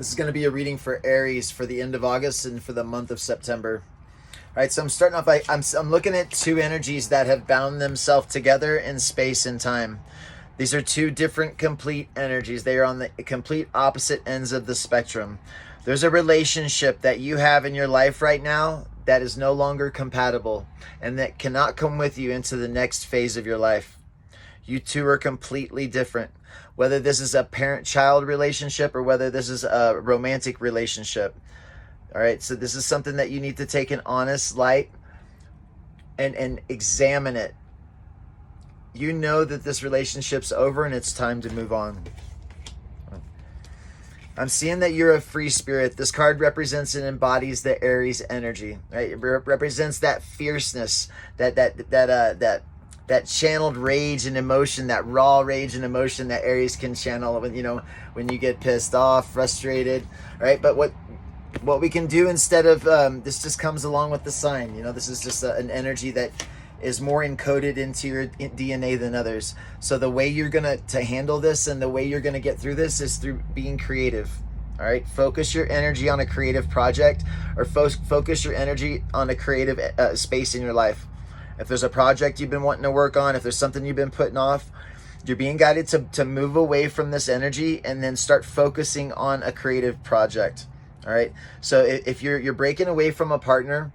This is going to be a reading for Aries for the end of August and for the month of September. All right, so I'm starting off by, I'm looking at two energies that have bound themselves together in space and time. These are two different complete energies. They are on the complete opposite ends of the spectrum. There's a relationship that you have in your life right now that is no longer compatible and that cannot come with you into the next phase of your life. You two are completely different. Whether this is a parent-child relationship or whether this is a romantic relationship. All right, so this is something that you need to take an honest light and examine it. You know that this relationship's over and it's time to move on. I'm seeing that you're a free spirit. This card represents and embodies the Aries energy. Right? It represents that fierceness, that channeled rage and emotion, that raw rage and emotion that Aries can channel when you get pissed off, frustrated, right? But what we can do instead of this just comes along with the sign. This is just an energy that is more encoded into your DNA than others. So the way you're gonna handle this and the way you're gonna get through this is through being creative. All right, focus your energy on a creative project, or focus your energy on a creative space in your life. If there's a project you've been wanting to work on, if there's something you've been putting off, you're being guided to move away from this energy and then start focusing on a creative project. All right. So if you're breaking away from a partner,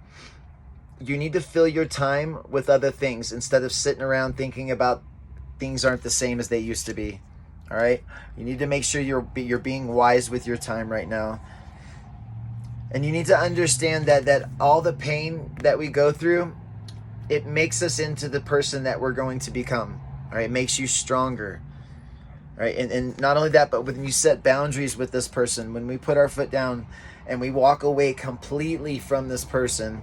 you need to fill your time with other things instead of sitting around thinking about things aren't the same as they used to be. All right. You need to make sure you're being wise with your time right now. And you need to understand that all the pain that we go through, it makes us into the person that we're going to become. All right, it makes you stronger. All right, and not only that, but when you set boundaries with this person, when we put our foot down and we walk away completely from this person,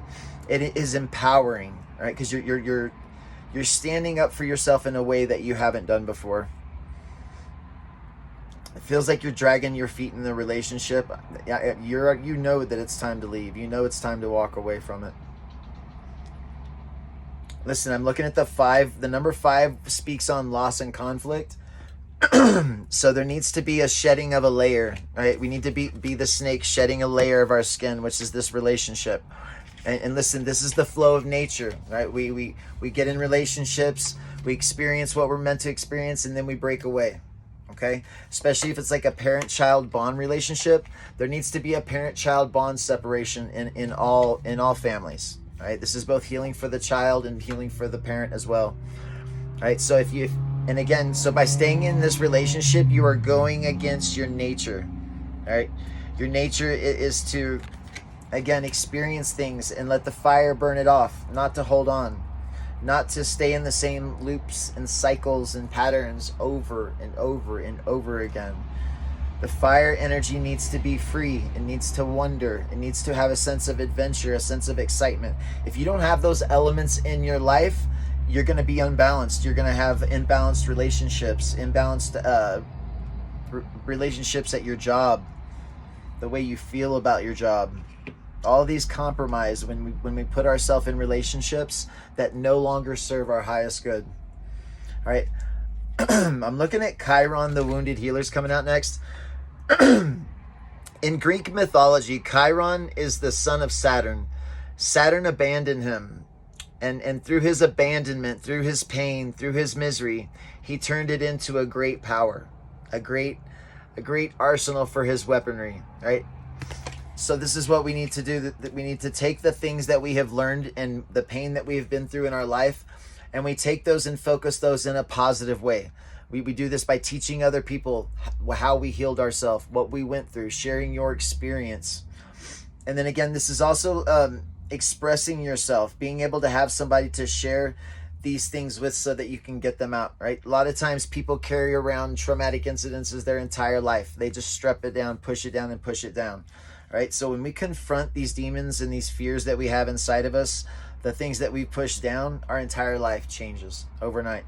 it is empowering. All right, because you're standing up for yourself in a way that you haven't done before. It feels like you're dragging your feet in the relationship. You know that it's time to leave. You know it's time to walk away from it. Listen, I'm looking at the 5. The number 5 speaks on loss and conflict. So there needs to be a shedding of a layer, right? We need to be the snake shedding a layer of our skin, which is this relationship. And listen, this is the flow of nature, right? We get in relationships, we experience what we're meant to experience, and then we break away, okay? Especially if it's like a parent-child bond relationship, there needs to be a parent-child bond separation in all families. Right? This is both healing for the child and healing for the parent as well. Right? So so by staying in this relationship, you are going against your nature. Right? Your nature is to, again, experience things and let the fire burn it off, not to hold on, not to stay in the same loops and cycles and patterns over and over and over again. The fire energy needs to be free. It needs to wonder. It needs to have a sense of adventure, a sense of excitement. If you don't have those elements in your life, you're going to be unbalanced. You're going to have imbalanced relationships, relationships at your job, the way you feel about your job. All these compromise when we put ourselves in relationships that no longer serve our highest good. All right. I'm looking at Chiron, the wounded healers, coming out next. In Greek mythology, Chiron is the son of Saturn. Saturn abandoned him. And through his abandonment, through his pain, through his misery, he turned it into a great power, a great arsenal for his weaponry, right? So this is what we need to do. That we need to take the things that we have learned and the pain that we've been through in our life, and we take those and focus those in a positive way. We do this by teaching other people how we healed ourselves, what we went through, sharing your experience. And then again, this is also expressing yourself, being able to have somebody to share these things with so that you can get them out, right? A lot of times people carry around traumatic incidences their entire life. They just strep it down, push it down, and push it down, right? So when we confront these demons and these fears that we have inside of us, the things that we push down, our entire life changes overnight.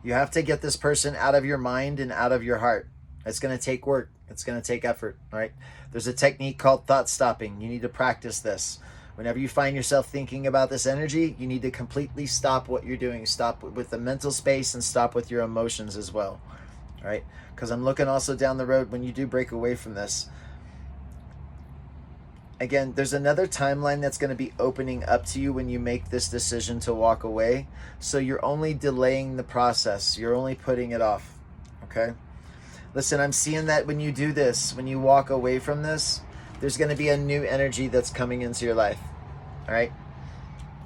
You have to get this person out of your mind and out of your heart. It's going to take work. It's going to take effort, right? There's a technique called thought stopping. You need to practice this. Whenever you find yourself thinking about this energy, you need to completely stop what you're doing. Stop with the mental space and stop with your emotions as well. All right, because I'm looking also down the road when you do break away from this. Again, there's another timeline that's going to be opening up to you when you make this decision to walk away. So you're only delaying the process. You're only putting it off. Okay? Listen, I'm seeing that when you do this, when you walk away from this, there's going to be a new energy that's coming into your life. All right?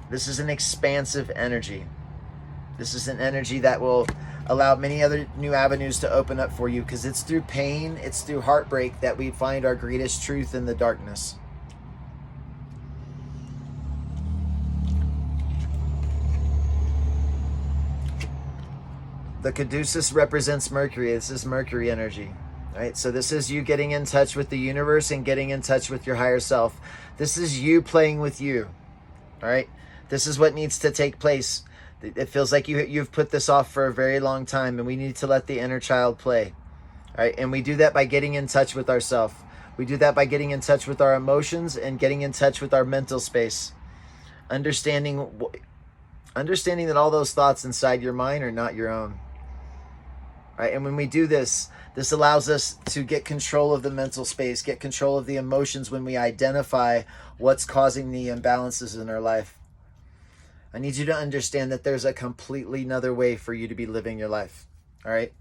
This is an expansive energy. This is an energy that will allow many other new avenues to open up for you, because it's through pain, it's through heartbreak that we find our greatest truth in the darkness. The caduceus represents Mercury. This is Mercury energy. Right? So this is you getting in touch with the universe and getting in touch with your higher self. This is you playing with you. All right? This is what needs to take place. It feels like you've put this off for a very long time, and we need to let the inner child play. All right? And we do that by getting in touch with ourselves. We do that by getting in touch with our emotions and getting in touch with our mental space. Understanding that all those thoughts inside your mind are not your own. Right? And when we do this, this allows us to get control of the mental space, get control of the emotions when we identify what's causing the imbalances in our life. I need you to understand that there's a completely another way for you to be living your life. All right?